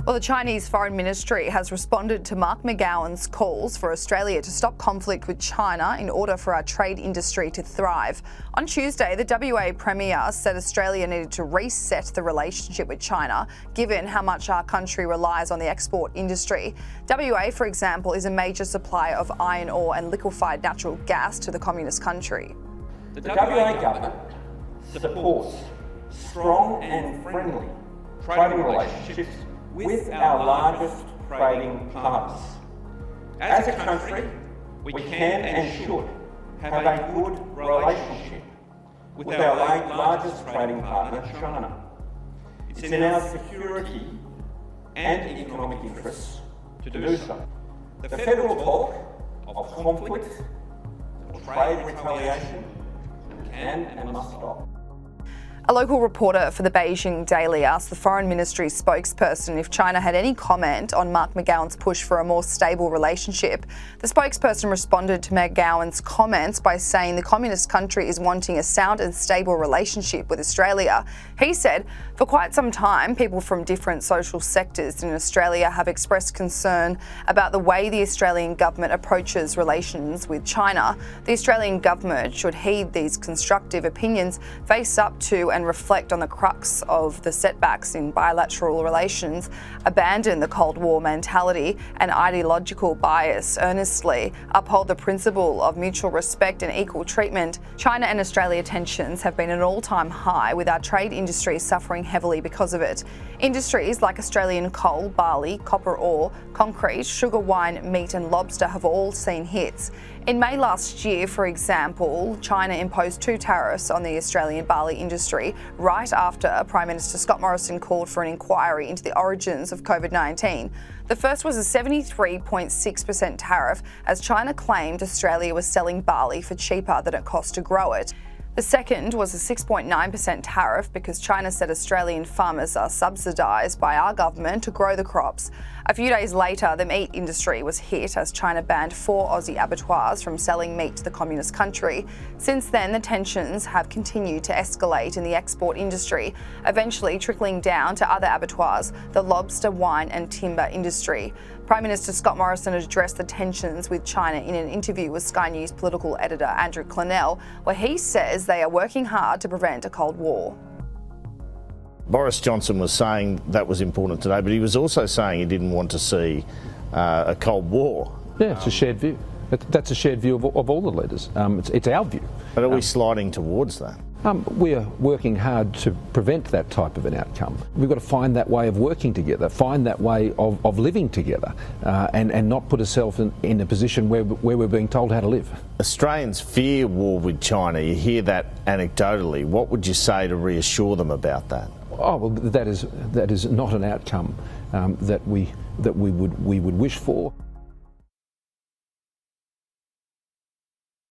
Well, the Chinese Foreign Ministry has responded to Mark McGowan's calls for Australia to stop conflict with China in order for our trade industry to thrive. On Tuesday, the WA Premier said Australia needed to reset the relationship with China, given how much our country relies on the export industry. WA, for example, is a major supplier of iron ore and liquefied natural gas to the communist country. The WA government supports strong and friendly trading relationships with our largest trading partners. As a country, we can and should have a good relationship with our largest trading partner, China. It's in our security and economic interests to do so. The federal talk of conflict or trade retaliation can and must stop. A local reporter for the Beijing Daily asked the Foreign Ministry's spokesperson if China had any comment on Mark McGowan's push for a more stable relationship. The spokesperson responded to McGowan's comments by saying the communist country is wanting a sound and stable relationship with Australia. He said, for quite some time, people from different social sectors in Australia have expressed concern about the way the Australian government approaches relations with China. The Australian government should heed these constructive opinions, face up to and reflect on the crux of the setbacks in bilateral relations, abandon the Cold War mentality and ideological bias, earnestly uphold the principle of mutual respect and equal treatment. China and Australia tensions have been at an all-time high, with our trade industry suffering heavily because of it. Industries like Australian coal, barley, copper ore, concrete, sugar, wine, meat and lobster have all seen hits. In May last year, for example, China imposed 2 tariffs on the Australian barley industry right after Prime Minister Scott Morrison called for an inquiry into the origins of COVID-19. The first was a 73.6% tariff, as China claimed Australia was selling barley for cheaper than it cost to grow it. The second was a 6.9% tariff because China said Australian farmers are subsidised by our government to grow the crops. A few days later, the meat industry was hit as China banned 4 Aussie abattoirs from selling meat to the communist country. Since then, the tensions have continued to escalate in the export industry, eventually trickling down to other abattoirs, the lobster, wine and timber industry. Prime Minister Scott Morrison addressed the tensions with China in an interview with Sky News political editor Andrew Clennell, where he says they are working hard to prevent a Cold War. Boris Johnson was saying that was important today, but he was also saying he didn't want to see a Cold War. Yeah, it's a shared view. That's a shared view of all the leaders. It's our view. But are we sliding towards that? We're working hard to prevent that type of an outcome. We've got to find that way of working together, find that way of living together, and not put ourselves in a position where we're being told how to live. Australians fear war with China. You hear that anecdotally. What would you say to reassure them about that? Oh well, that is not an outcome that we would wish for.